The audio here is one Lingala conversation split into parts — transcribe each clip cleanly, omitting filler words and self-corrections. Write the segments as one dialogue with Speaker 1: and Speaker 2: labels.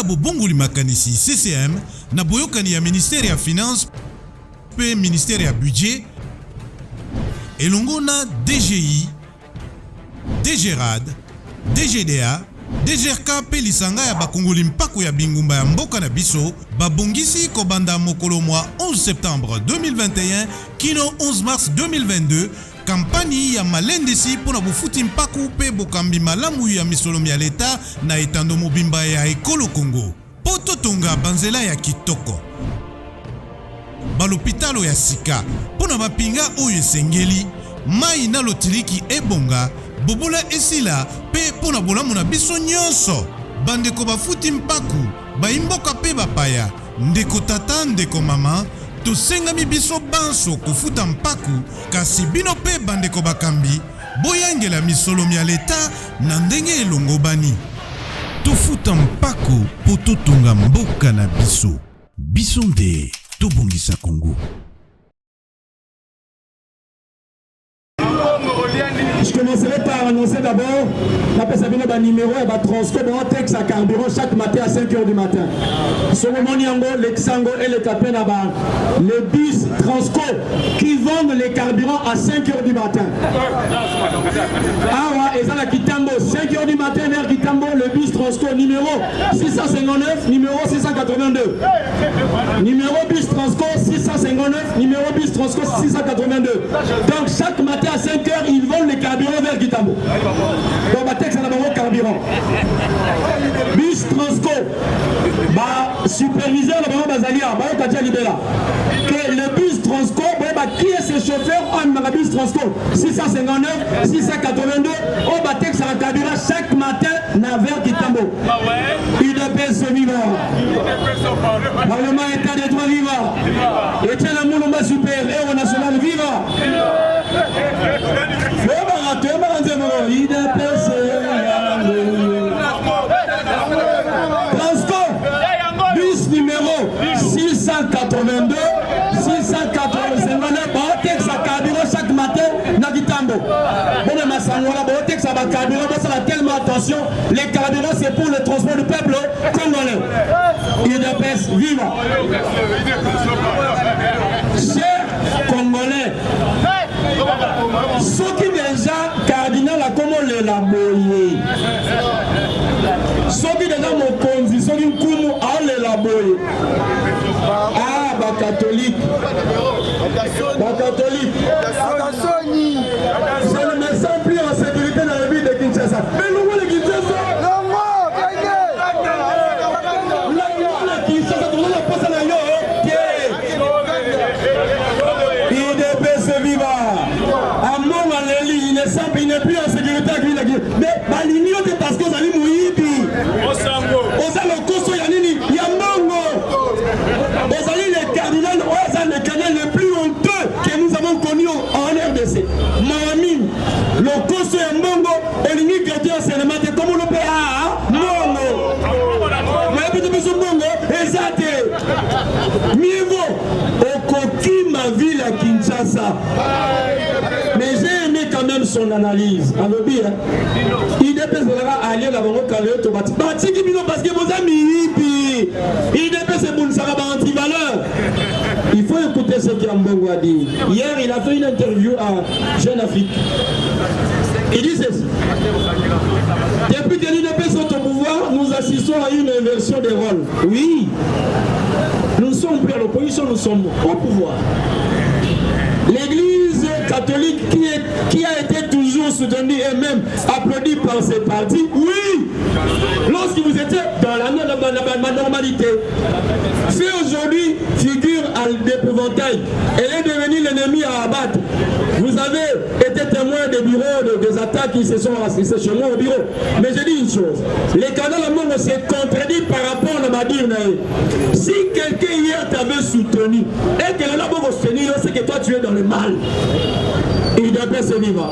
Speaker 1: bobongoli makanisi CCM na boyokani ya ministère ya finance pe ministère ya budget elongo na DGI, DGRAD, DGDA, DGRK pe lisanga ya bakongoli mpako ya bingumba ya mboka na biso babongisi kobanda mokolo mwa 11 septembre 2021 kino 11 mars 2022 kampani ya malendisi pona bufuti mpaku pe bokambi malamu ya misolomi ya leta na etando mobimba ya ekolo Congo. Poto tonga banzela ya kitoko. Balopitalo ya sika pona bapinga oyo esengeli mai na lotiliki ebonga bobola esila pe pona bolamu na biso nyonso. Bandeko bafuti mpaku baimboka pe bapaya ndeko tata ndeko mama tosengami biso banso kofuta mpaku kasi bino pe bandeko bakambi boyangela misolomi ya leta na ndenge elongo bani tofuta mpaku po totonga mboka na biso biso nde tobongisa Congo.
Speaker 2: Je commencerai par annoncer d'abord la numéro et la transco de texte à carburant chaque matin à 5h du matin. Ce moment, les Xango et les Kapenaba, les bus transco qui vendent les carburants à 5h du matin. Ah ouais, et ça la Kitambo, 5h du matin vers Kitambo, le bus transco numéro 659, numéro 682. Numéro bus transco 659, numéro bus transco 682. Donc chaque matin à 5h, ils vendent les carburants vers Kitambo. Donc ma texte à la carburant. Bus transco, superviseur la banque Bazalia, que le bus transco, qui est ce chauffeur en bus transco 659, 682, au texte à la carburant chaque matin vers Kitambo. UDPS vivant. Parlement état des droits vivants. Et tiens la moulomba super, héros national vivant. Transco, bus numéro 682, 689, texte à carburant chaque matin, Nagitambo. Bon, ma sangola, texte à carburant, ça a tellement attention, les carburants c'est pour le transport du peuple congolais. UDPS vivant. Chers Congolais, ce qui déjà cardinal a comment l'élaborer. Ce qui déjà mon conzi, ce qui comment à l'élaborer. Ah, bah catholique. Bah catholique. Je ne me sens plus en sécurité dans la ville de Kinshasa. Mais nous, les Kinshasa. Il n'est plus en sécurité avec lui. Mais l'union de parce que vous allez mourir. Vous allez le costo Yanini, Yamongo. Vous allez les cardinaux, les cardinaux les plus honteux que nous avons connus en RDC. Mamine, le costo Yamongo, et l'unique chrétien enseignement, comme on le peut à Mongo. Mais puis de Mongo, exact. Mieux vaut au coquille ma ville à Kinshasa. Mais j'ai aimé quand même son analyse. Il dépêche de aller là-bas au parce que vos amis, il dépêche de anti-valeur. Il faut écouter ce qu'Ambongo a dit. Hier, il a fait une interview à Jeune Afrique. Il dit ceci. Depuis que l'UDP sont au pouvoir, nous assistons à une inversion des rôles. Oui, nous sommes plus à l'opposition, nous sommes au pouvoir. L'Église catholique qui a été toujours soutenue et même applaudie par ses partis, oui, lorsque vous étiez dans la normalité, fait aujourd'hui figure à l'épouvantail. Elle est devenue l'ennemi à abattre. Vous avez été témoin des bureaux, des attaques qui se sont assistés chez moi au bureau. Mais je dis une chose, les canaux monde s'est contredit par rapport à ma dire. Si quelqu'un hier t'avait soutenu et que là pour soutenir, c'est que toi tu es dans le mal. Il doit se vivre.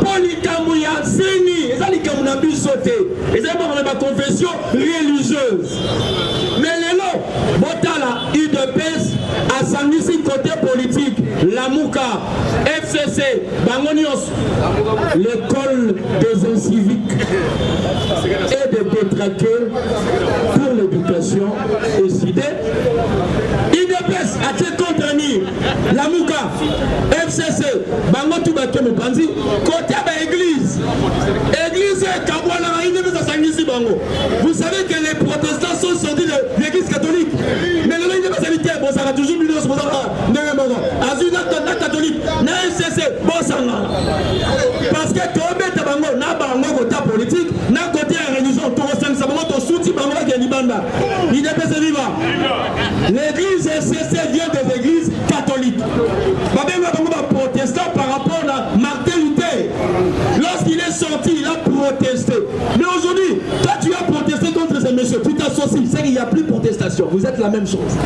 Speaker 2: Polikamouya, Zeni, et ça les Kamunabi sauté. Et ça c'est ma confession religieuse. Mais les lots, Botala, UDPS, a sangli côté politique. Lamuka, FCC, Bangonios, l'école des inciviques et des détraqués pour l'éducation et CIDE. IDPS a été contenir Lamuka, FCC, Bangotu Bakemo Banzi, côté de l'église. Église Kabwana, vous savez que les protestants sont sortis de l'église catholique. Mais le monde n'est pas habité, bon, ça va toujours mieux, c'est pour ça. Azuna catholique, na FCC, bon sang. Parce que Tobe Tabango, na bango côté politique, na côté religion, tout ressemble simplement au soutien bango qui est Libanda. Il n'est pas vivant. L'église FCC vient des églises catholiques. Babemba bango va protestant par rapport à Martin Luther. Lorsqu'il est sorti, il a protesté. Mais aujourd'hui, toi tu as protesté contre ces messieurs, tu t'associes, c'est qu'il n'y a plus de protestation. Vous êtes la même chose.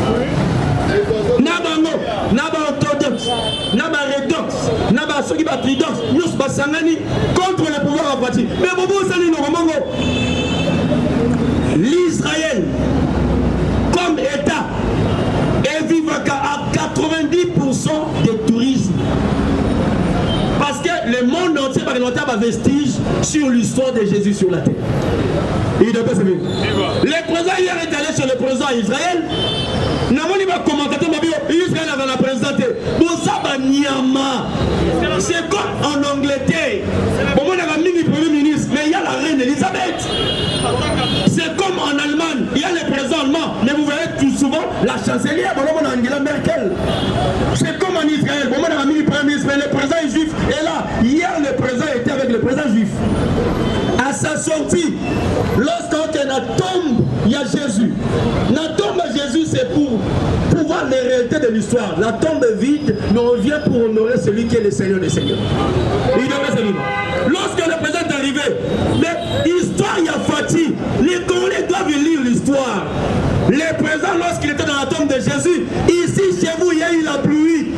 Speaker 2: Nabango, Naba orthodoxe, Naba redox, Naba sokiba tridox, nous basangani contre le pouvoir à partir. Mais Bobo Sani Nogomongo, l'Israël comme État est vivant à 90% des touristes. Parce que le monde entier va un vestige sur l'histoire de Jésus sur la terre. Il doit pas se vivre. Le président hier est allé sur le président Israël. Israël avait la présenté. C'est comme en Angleterre. On a mis le premier ministre, mais il y a la reine Elisabeth. C'est comme en Allemagne, il y a le président allemand, mais vous verrez tout souvent la chancelière, Angela Merkel. C'est comme en Israël, on a mis le premier ministre, mais le président est juif. Et là, hier le président était avec le président juif. À sa sortie, lorsqu'on tombe, il y a Jésus. La tombe de Jésus, c'est pour voir les réalités de l'histoire. La tombe est vide, mais on vient pour honorer celui qui est le Seigneur des Seigneurs. Il devait se vivre. Lorsque le président est arrivé, mais l'histoire, il y a Fatih. Les Congolais doivent lire l'histoire. Le président, lorsqu'il était dans la tombe de Jésus, ici chez vous, il y a eu la pluie.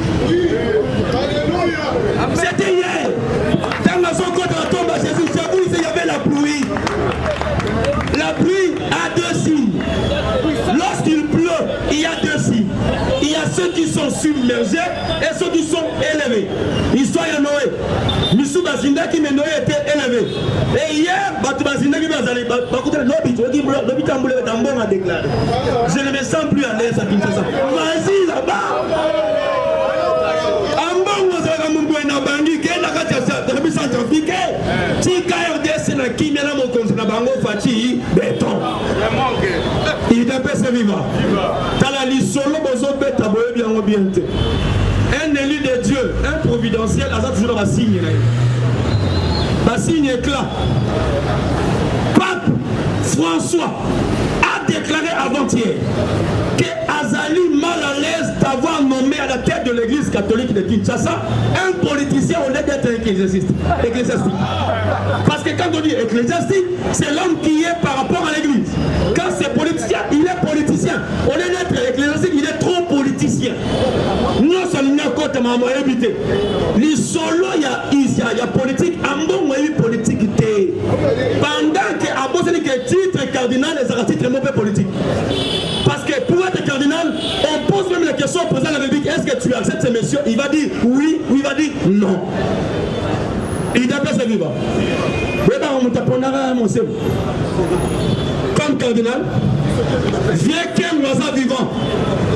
Speaker 2: C'était hier. Dans la zone contre la tombe de Jésus, chez vous, il y avait la pluie. La pluie a deux signes. Lorsqu'il pleut, il y a deux signes. Il y a ceux qui sont submergés et ceux qui sont élevés. L'histoire de Noé. Missou Bazinda qui m'a Noé était élevé. Et hier, Batu Bazinda qui m'a allé. Je ne me sens plus à l'aise à Kinshasa. Vas-y là-bas. Il est un peu vivant. Un élu de Dieu, un providentiel, a toujours un signe. Un signe éclat. Pape François a déclaré avant-hier que Azali mal à l'aise d'avoir nommé à la tête de l'église catholique de Kinshasa un politicien au lieu d'être ecclésiastique. Parce que quand on dit ecclésiastique, c'est l'homme qui est par rapport à l'église. Quand c'est politicien, il est politicien. Au lieu d'être ecclésiastique, il est trop politicien. Nous sommes côté maman évité. Les solos, il y a politique, en bon oui politique. Pendant que à bon c'est que titre cardinal les artistes mauvais politique. Parce que pour être cardinal, on pose même la question au président de la République, est-ce que tu acceptes ces messieurs? Il va dire oui ou il va dire non. Il doit pas se vivre. Comme cardinal, viens Ken Waza vivant.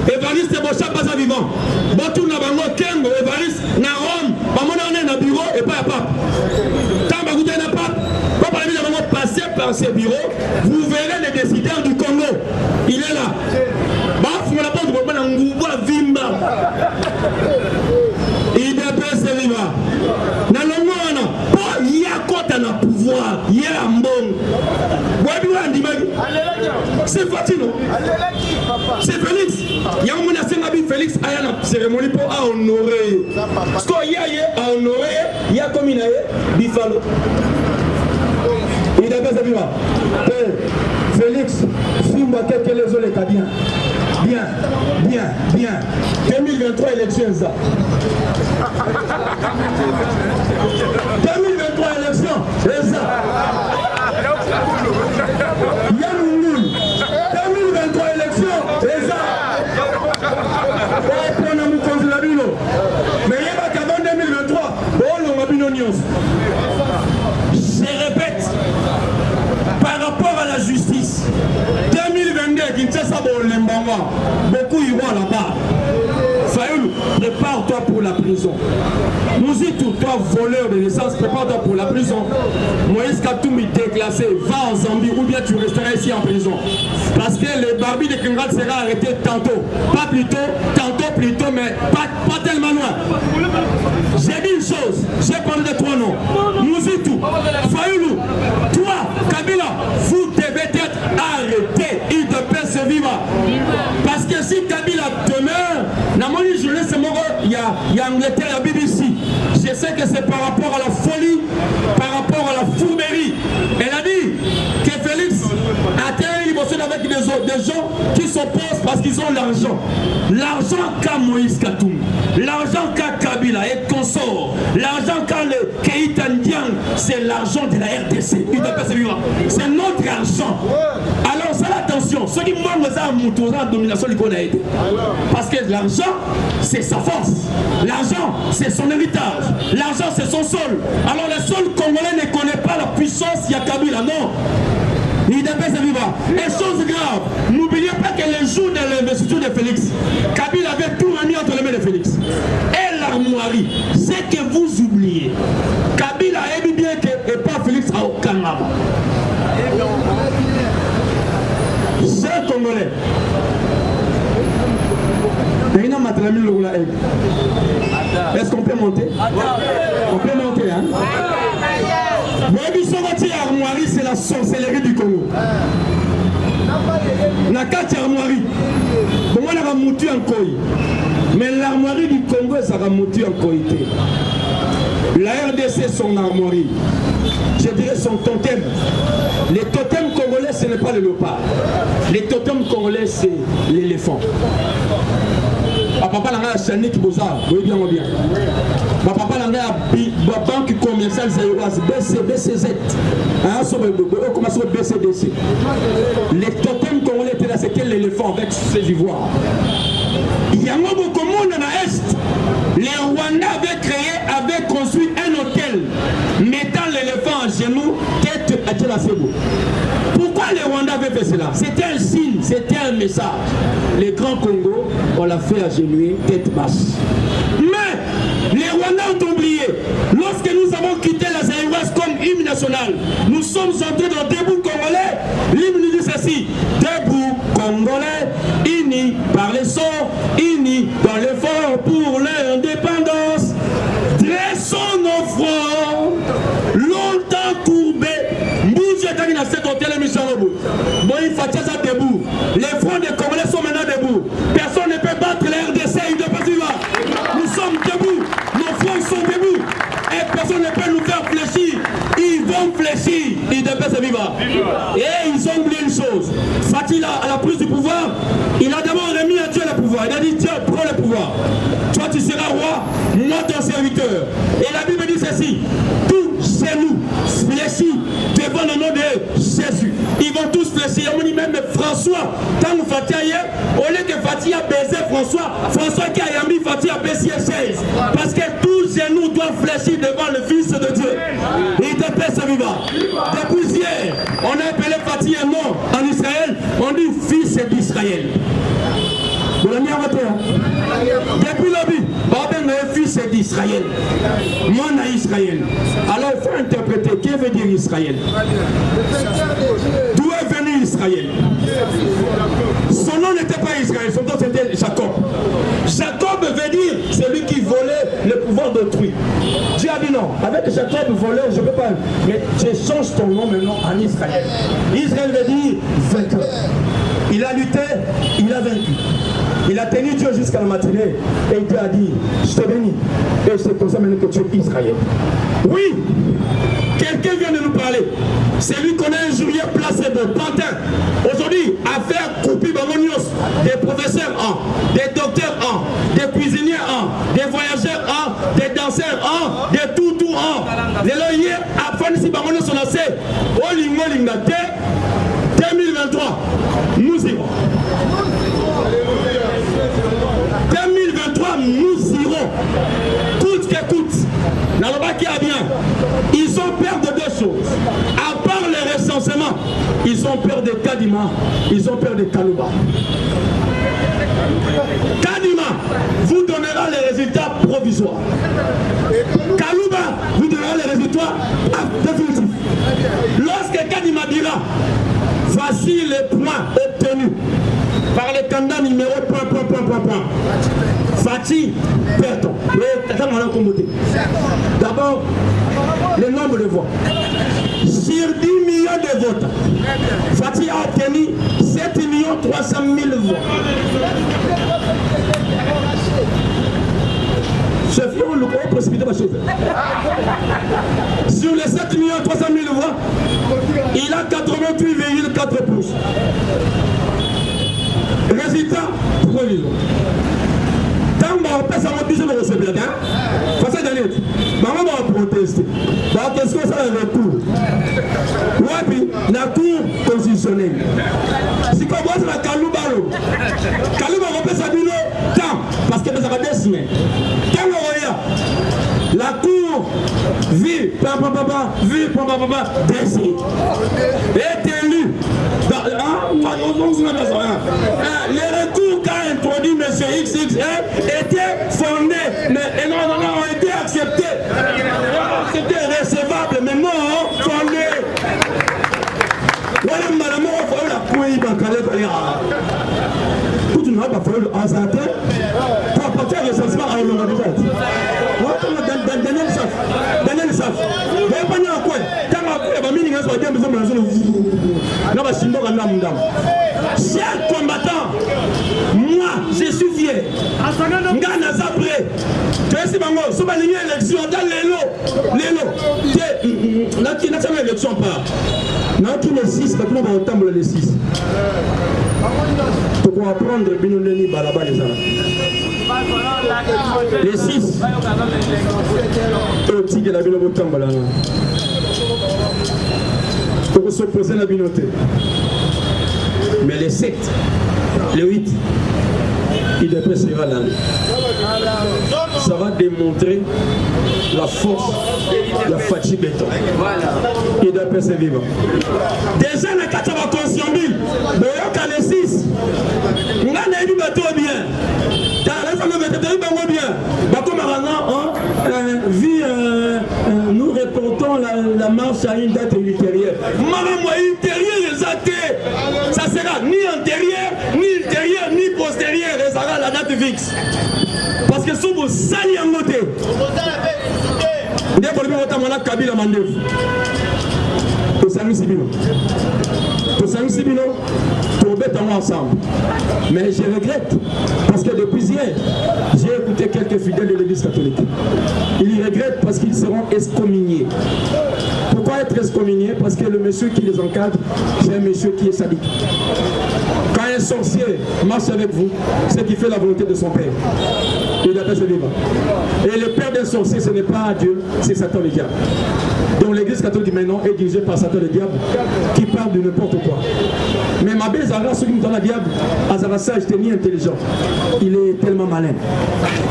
Speaker 2: Évariste Bocha Baza vivant. Botou Nabango Ken Évariste na Rome. Bamona na bureau et pas à pape. Quand vous êtes na pape, papa la vie passer par ces bureaux, vous verrez les décideurs du Congo. Il est là. Baf, on n'a pas de problème, on va Vimba. Il dépêche se vivre. Il y a quoi dans le pouvoir? Il y a un bon. C'est Fatino. C'est Félix. Il y a un monde Félix a une cérémonie pour honorer. Parce qu'il y a honoré, il y a comme il y a Bifalo. Il dépêche se vivre. Félix, filme-moi quelques les autres états bien. Bien. 2023 élection ça. 2023 élection, c'est ça. Yamoun. 2023 élection, c'est ça. On va prendre un mouton de la ville. pour la prison. Mouzitou, toi voleur de naissance, prépare-toi pour la prison. Moïse Katoumi déclassé, va en Zambie ou bien tu resteras ici en prison. Parce que le barbi de Kengrat sera arrêté tantôt. Pas plus tôt, tantôt plus tôt, mais pas tellement loin. J'ai dit une chose, j'ai parlé de trois noms. Mouzitou, Fayoulou, toi, Kabila, vous devez être arrêté. Il te peut se vivre. Parce que si Kabila demeure, je laisse il y a Angleterre, il y a BBC. Je sais que c'est par rapport à la folie, par rapport à la fourberie. Elle a dit que Félix a terminé avec des gens qui s'opposent parce qu'ils ont l'argent. L'argent qu'a Moïse Katoum, l'argent qu'a Kabila et consort, l'argent qu'a le Keïta Ndiang, c'est l'argent de la RDC. C'est notre argent. Alors, ça attention, ceux qui manquent la domination du Konaïd. Parce que l'argent, c'est sa force. L'argent, c'est son héritage. L'argent, c'est son sol. Alors, le sol congolais ne connaît pas la puissance de Kabila, non. Il devait se vivre. Et chose grave, n'oubliez pas que le jour de l'investiture de Félix, Kabila avait tout remis entre les mains de Félix. Et l'armoirie, c'est que vous oubliez. Kabila a dit bien que et pas Félix à aucun moment. Chers Congolais, est-ce qu'on peut monter? On peut monter, hein? Armoirie, c'est la sorcellerie du Congo. Nakati armoirie, comment on a moutu en koi? Mais l'armoirie du Congo, ça a moutu en koité. La RDC, son armoirie, je dirais son totem. Les totems congolais, ce n'est pas le léopard. Les totems congolais, c'est l'éléphant. Papa l'a Chanik Bozar, oui bien ou bien. Papa l'a banque commerciale zaïroise BCZ. Comment ça BCDC? Les totems congolais étaient là, c'était l'éléphant avec ses ivoires. Il y a un moment au monde à l'Est. Les Rwandais avaient construit un hôtel mettant l'éléphant à genoux, tête à Tchelacebo. Pourquoi les Rwandais avaient fait cela? C'était un signe, c'était un message. Les grands Congo, on l'a fait agenouiller, tête basse. Mais les Rwandais ont oublié. Lorsque nous avons quitté la Zaïroise comme hymne national, nous sommes entrés dans Debout Congolais. L'hymne dit ceci: Debout Congolais, unis par les sons, unis dans l'effort pour l'indépendance. Dressons nos fronts, longtemps courbés. Debout. Les fronts des Congolais sont maintenant debout. Personne ne peut battre la RDC, il ne peut pas vivre. Nous sommes debout, nos fronts sont debout. Et personne ne peut nous faire fléchir. Ils vont fléchir, ils ne peuvent pas vivre. Et ils ont oublié une chose. Fatih, à la prise du pouvoir, il a d'abord remis à Dieu le pouvoir. Il a dit: Dieu, prends le pouvoir. Toi, tu seras roi, moi ton serviteur. Et la Bible dit ceci: tout chez nous fléchit devant le nom de Jésus. Ils vont tous fléchir. On dit même François, quand vous Fatih hier, au lieu que Fatih a baisé François qui a mis Fatih a baissé chaise. Parce que tous chez nous doivent fléchir devant le Fils de Dieu. Il te paie ce vivant. Depuis hier, on a appelé Fatih un nom en Israël, on dit Fils d'Israël. Vous l'avez mis en vote, depuis l'objet, Babel est fils d'Israël. Moi, je suis Israël. Alors, il faut interpréter. Qui veut dire Israël? D'où est venu Israël? Son nom n'était pas Israël, son nom c'était Jacob. Jacob veut dire celui qui volait le pouvoir d'autrui. Dieu a dit non, avec Jacob voleur, je ne peux pas. Mais je change ton nom maintenant en Israël. Israël veut dire vainqueur. Il a lutté, il a vaincu. Il a tenu Dieu jusqu'à la matinée. Et Dieu a dit: je te bénis. Et c'est comme ça maintenant que tu es Israël. Oui, quelqu'un vient de nous parler. C'est lui qu'on a injurié, placé de pantin. Aujourd'hui, affaire Koupi Bamonios, des professeurs des docteurs des cuisiniers des voyageurs des danseurs des tout. Les loyers, afin de si Bamonios on a fait, au Lingo Lingate, 2023, nous irons. 2023, nous irons. Coûte que coûte. Naloba qui a bien. Ils ont peur de deux choses. À part le recensement, ils ont peur de Kadima, ils ont peur de Kalouba. Kadima Sama vous donnera les résultats provisoires. Kalouba vous donnera les résultats définitifs. Lorsque Kadima dira, voici les points obtenus par le candidat numéro point. Fati, perdon. D'abord, le nombre de voix. Sur 10 millions de votes, Fati a obtenu 7 300 000 voix. Chef, on le précipité ma chef. Sur les 7 300 000 voix, il a 88,4%. Résultat provisoire. Tant qu'on passe à mon budget de recevoir, face à Daniel, maman va protester. Qu'est-ce que ça a le recours? Ouais, puis la cour constitutionnelle. Si on voit la Kaloubaro, Kalouba va passer à Bino, tant, parce que ça va décimer. Tant qu'on la cour vit, décide, est élu. Les recours qu'a introduit M. XXL étaient fondés, mais non, ont été acceptés. C'était recevable, mais non fondés. Voilà, madame, on va la couille, tout le monde va faire le hasard pour apporter un recensement à l'organisation. Daniel Saf. Vous n'avez pas dit à quoi? Chers combattants, moi je suis fier. Ngana Zapré, tu es si bango, si on a une élection, dans l'élo, là qui n'a pas une élection pas. Là qui les 6, maintenant on va entendre les 6. Pour apprendre Binoneni Balaba les Arabes. Les 6. Tout petit que la Binobo Tambala. Pour s'opposer à la Binoté. Mais les 7, les 8, il sera là. Ça va démontrer la force, la fatigue béton. Il doit se vivre. Déjà, les 4 va conscient, mais il y a les 6. On a dit bateau bien. Nous reportons la marche à une date ultérieure. Maman, moi, ultérieure, ça sera ni antérieur, ni ultérieur, ni postérieur. Ça sera la date fixe. Parce que si vous salez en côté, vous avez dit Kabila Mandev. Tout ça, nous Sibino, pour mettre ensemble. Mais je regrette, parce que depuis hier, j'ai écouté quelques fidèles de l'église catholique. Ils regrettent parce qu'ils seront excommuniés. Pourquoi être excommuniés? Parce que le monsieur qui les encadre, c'est un monsieur qui est sadique. Quand un sorcier marche avec vous, c'est qu'il fait la volonté de son père. Il appelle ce vivant. Et le père d'un sorcier, ce n'est pas Dieu, c'est Satan le diable. Donc l'église catholique maintenant est dirigée par Satan le diable qui parle de n'importe quoi. Mais ma belle Zara, ceux qui nous donnent le diable, Azara sage, ni intelligent. Il est tellement malin.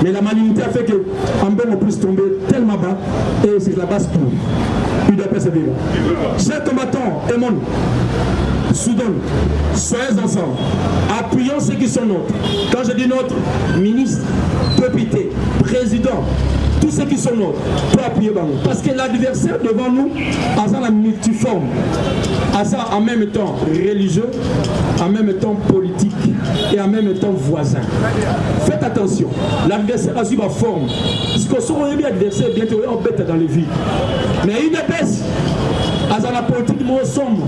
Speaker 2: Mais la malignité a fait qu'en bas on puisse tomber tellement bas et c'est la base pour. Il doit persévérer. Chers combattants, aimons-nous. Soudan, soyez ensemble, appuyons ceux qui sont nôtres. Quand je dis nôtres, ministre, député, président, tous ceux qui sont nôtres, pour appuyer Bango. Parce que l'adversaire devant nous, a la multiforme, a ça en même temps religieux, en même temps politique et en même temps voisin. Faites attention, l'adversaire a su ma forme. Parce que si on a mis l'adversaire, bientôt on bête dans les vies. Mais une épaisse. La politique moins sombre,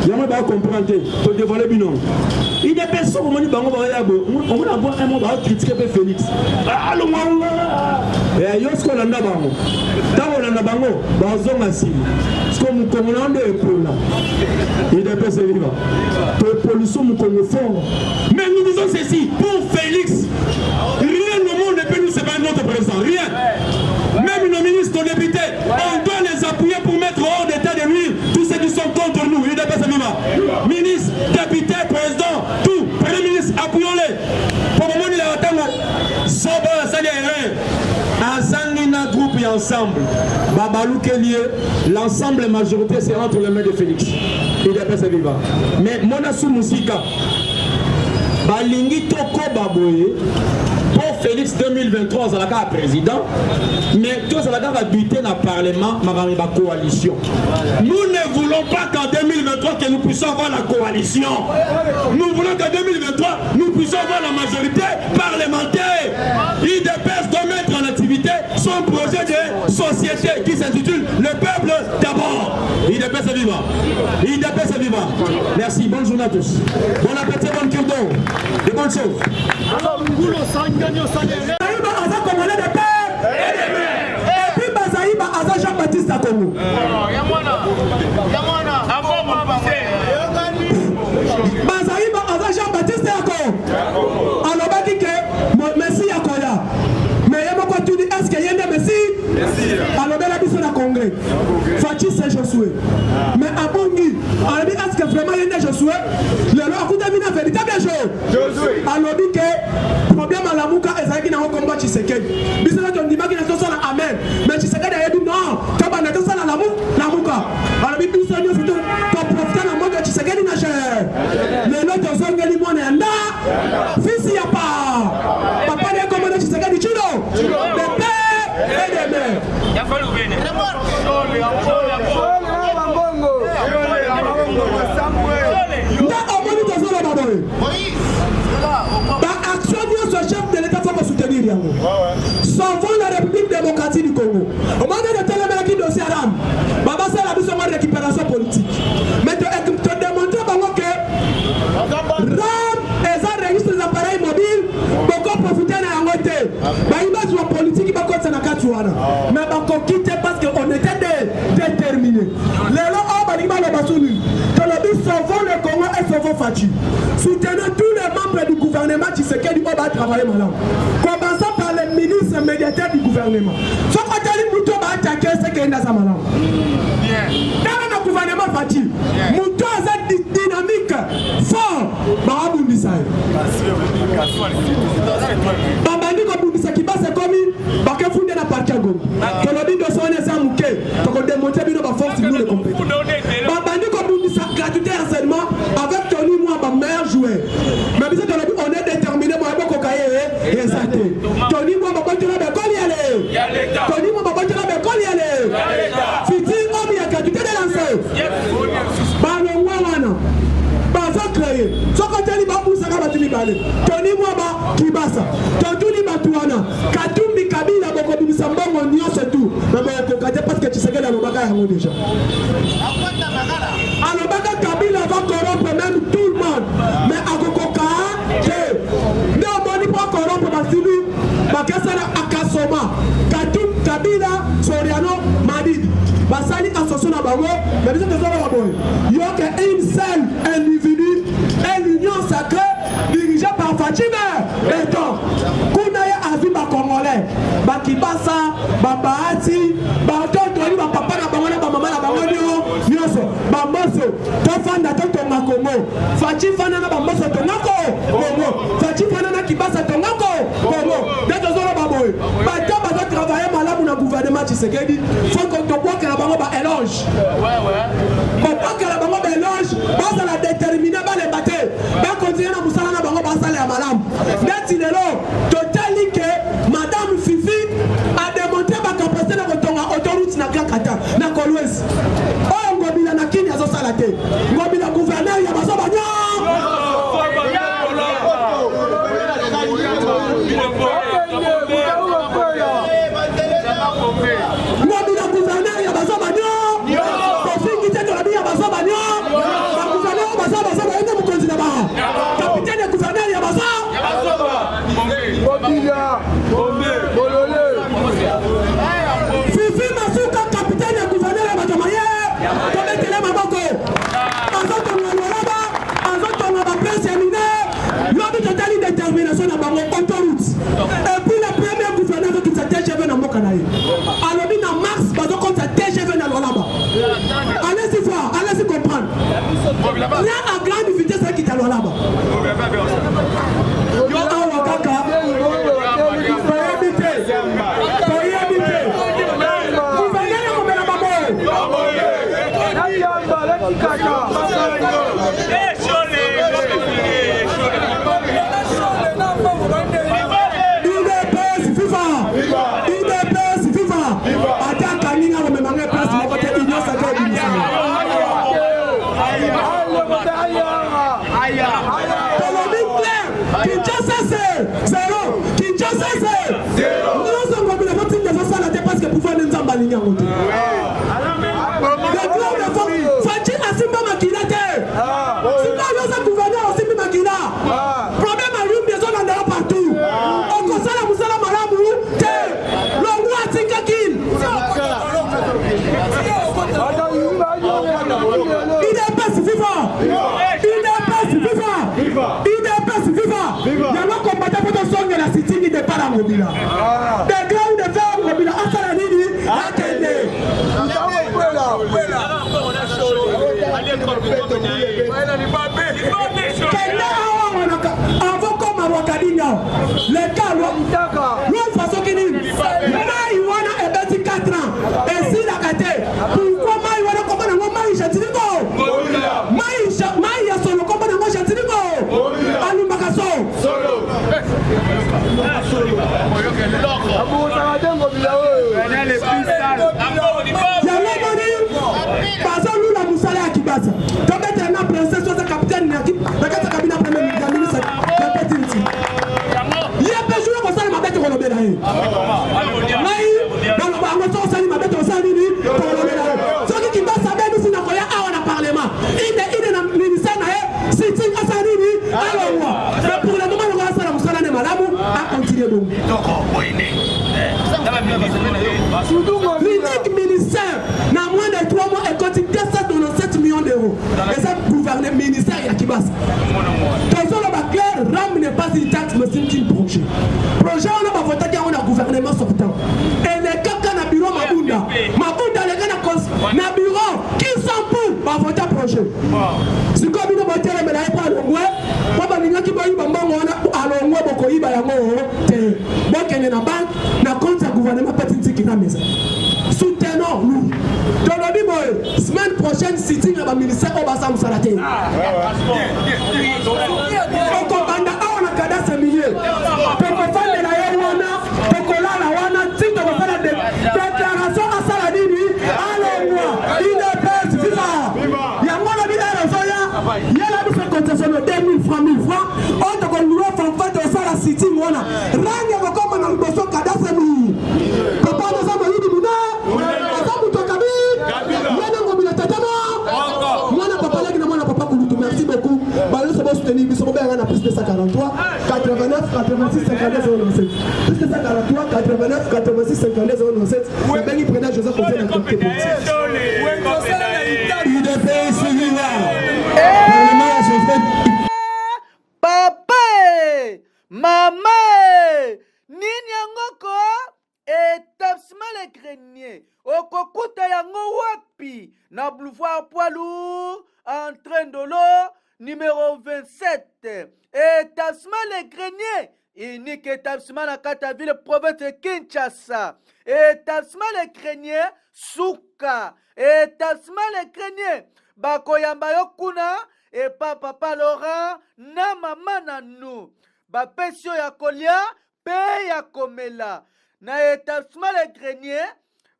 Speaker 2: il y a un comprendre pour dévoiler le binom. Il n'y a personne qui m'a dit on va avoir un mot pour critiquer Félix. Allô, et yo ce qu'on a bango. Tant on a bango, bazon assis. Ce qu'on nous commande est pour là. Il n'est pas vivant. Pour pollution nous confond. Mais nous disons ceci pour Félix. Rien au monde ne peut nous séparer de notre président. Rien. Même nos ministres, nos députés, on doit les appuyer pour mettre hors d'état de nuire tous ceux qui sont contre nous. Il n'est pas vivant. Ministre, député, président, tout. Premier ministre, appuyons-les. Pour le moment, il est en temps. Soba, ça n'est rien. Ensemble, groupe et ensemble. Babalou Kélié, l'ensemble majorité, c'est entre les mains de Félix. Il n'est pas vivant. Mais Monassou Moussika, Balingi Toko Baboye, pour Félix 2023 à la président, mais tous à la buté dans le Parlement, ma coalition. Nous ne voulons pas qu'en 2023 que nous puissions avoir la coalition. Nous voulons qu'en 2023 nous puissions avoir la majorité parlementaire. IDPS doit mettre en activité son projet de société qui s'intitule Le peuple d'abord. IDPS est vivant. IDPS est vivant. Merci, bonne journée à tous. Bon appétit, bonne culture. Et bonne chose. Et puis Bazaïba Aza Jean-Baptiste à Congo. Bazaïba Aza Jean-Baptiste à Congo. Alors bah dit que Messi à Koya. Mais il y a quoi tu dis est-ce qu'il y a des Messi? Alors ben la bise na congrès. Fati c'est Josué. Mais à Bongi, alors dit est-ce que vraiment il y a des Josué? Le loi coup d'amina fait bien Josué. Alors dit que problème à la muka ezaki na combat Tshisekedi. Bise na tondi maki na tosala amen. Mais Tshisekedi a dit non, kaba na tosala la muka. Alors dit bise na futo to profiter na mode Tshisekedi na cher. Le loi tozongeli mona nda. Fisi ya pa. Papa ne commande Tshisekedi chino. Bébé et des mères. Ya fallu bene. Chef de l'État faut soutenir Yango. Sauvons la République démocratique du Congo. Au moment de télé qui dossier Aram, Baba c'est la besoin de récupération politique. Mais te démontrer que Ram et ça registre les appareils mobiles, beaucoup profiter de la moitié. Il va sur la politique, il va continuer à Katouana. Mais il va quitter parce qu'on était déterminés. Les lois ont le bassouni. Sauvons le Congo et sauvons Fati. Soutenons tous les membres du gouvernement qui se quittent pour travailler maintenant. Commençons par les ministres médiateurs du gouvernement. Ce qu'on a dit, Mouto va attaquer ce qui est dans sa main. Dans le gouvernement Fati, Mouto a cette dynamique fort. Bababundisa. Babandi Babundisa qui passe comme parce que vous n'êtes pas parti à Gombe. Que le dit de son essai mouquet, pour démontrer que nous avons force nous les compétences. Babandi Babundisa gratuité harcèlement avec Tony moi ma meilleur joueur. Mais on est déterminé pour avoir cocaïne et ça. Tony moi ma bonne la bécole y aller. Tony moi ma bonne la bécole y aller. Fiti homme y a gratuité de lancer. Ballon wana. Baza créé. Ce côté li ba poussa ka batili balé. Tony moi ba kibasa. Tony batuana. Katumbi kabila boko bimisa mbongo nyonso tout. Mais bon kokate parce que tu sais que la lobaka yango déjà. Alors Kabila va corrompre même tout le monde. Mais à Kokoka, ne on pas corrompre Basili, Bakasana Akasoma, Katum Kabila, Soriano, Madid, Basali associé à Bango, mais vous êtes des hommes. Il y a une seule individu, une union sacrée dirigée par Fatima. Et donc, Kounaya Aziba Congolais, Bakibasa, Babaati, Batontori, Papa, Bamana, Bamama, Bamanio, Nyoso, Bamoso, Tofanda, Tonga Congo, Fachi Fanana, Bamoso, Tonako, Congo, Fachi Fanana, Kibasa, Tonako, Congo, d'être aux Baboy. Bato, Bato, travailler malade dans le gouvernement Tshisekedi, faut qu'on te voit que la banque va éloge. Faut pas que la banque éloge, base à la déterminer, va les battre, va continuer à Moussala, la banque va saler à Malam. D'être il est là, totalement que Madame Fifi a démontré ma capacité de retourner à autoroute na Kata, na Kolwezi. Oh, Ngobila na Kini azo salate. Ngobila gouverneur ya baso banyo. Ngobila gouverneur ya baso banyo. Kofi kite to la bi ya baso banyo. Ba gouverneur baso ba ende mukonzi na ba. Capitaine ya gouverneur ya baso. Ya baso ba. Ngobila. Fifi Masuka capitaine pouvoir de Nzamba Lignan. Le clan de force, Fachi Asimba Makina. Simba Yosa gouverneur aussi Makina. Problème à lui, besoin d'en avoir partout. On console la Moussala Malamou. Le roi Tikakin. IDPS viva! IDPS viva! IDPS viva! Il y a un combattant pour son de la cité qui n'est pas la mobile. Des grands de faire mobile. Asalanini, Akende. Avant comme à Wakadina, les cas, l'autre façon qui dit, Maïwana est bâti 4 ans. Et si la gâté, pourquoi Maïwana comme un Maï Chatinigo? Maï solo comme un Maï Chatinigo? Alumakaso. Solo. L'unique ministère n'a moins de 3 mois et continue 297 millions d'euros. Et ça, gouvernement ministère Yakibas. Quand on a clair, RAM n'est pas une taxe, mais c'est un projet. Projet, on a voté qu'on a gouvernement sortant. Et les cas na bureau Mabunda. Mabunda, les gars na bureau, qui s'en fout, va voter projet. Si comme nous votons, mais là, il pas le ouais. Papa, les gens qui vont y aller, alors moi, beaucoup y va y aller. Moi, qui est dans la banque, na compte le gouvernement petit qui na maison. Soutenons-nous. Dans le Bible, semaine prochaine, sitting à la ministère au Bassam Salaté. On commande à on a gardé ce milieu. Pour faire de la Yawana, pour que la Wana, si on va faire la déclaration à Saladini, allons moi, IDPS, viva. Il y a moins de vie à la Zoya, il y a la mise en concession de 2000 francs, 1000 francs. On te connaît en fait de ça la sitting, on a. Rien ne comme on a le besoin cadastre. Papa, nous sommes venus du Bouddha. Merci beaucoup. Nous sommes soutenus, nous sommes bien à plus de 143, 89, 86, 52, 097. Plus de 143, 89, 86, 52, 097. C'est bien qu'il prenait Joseph José dans le côté politique.
Speaker 3: Papa, maman, nini yangoko établissement les greniers okokuta yango wapi na boulevard poids lourd entrée de l'eau numéro 27 établissement les greniers unique établissement na kata ville province de Kinshasa établissement les greniers suka établissement les greniers bakoyamba yo kuna et papa Laurent na mama na nous bapesio ya kolia pe ya komela na établissement les greniers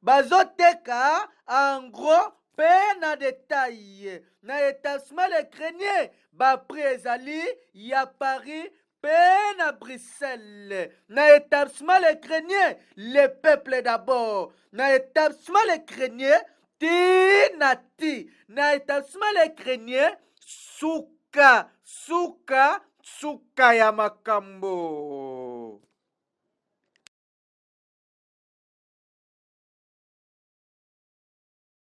Speaker 3: bazoteka en gros pe na détail na établissement les greniers prix ezali ya Paris pe na Bruxelles na établissement les greniers le peuple d'abord na établissement les greniers ti na établissement les greniers suka ya makambo.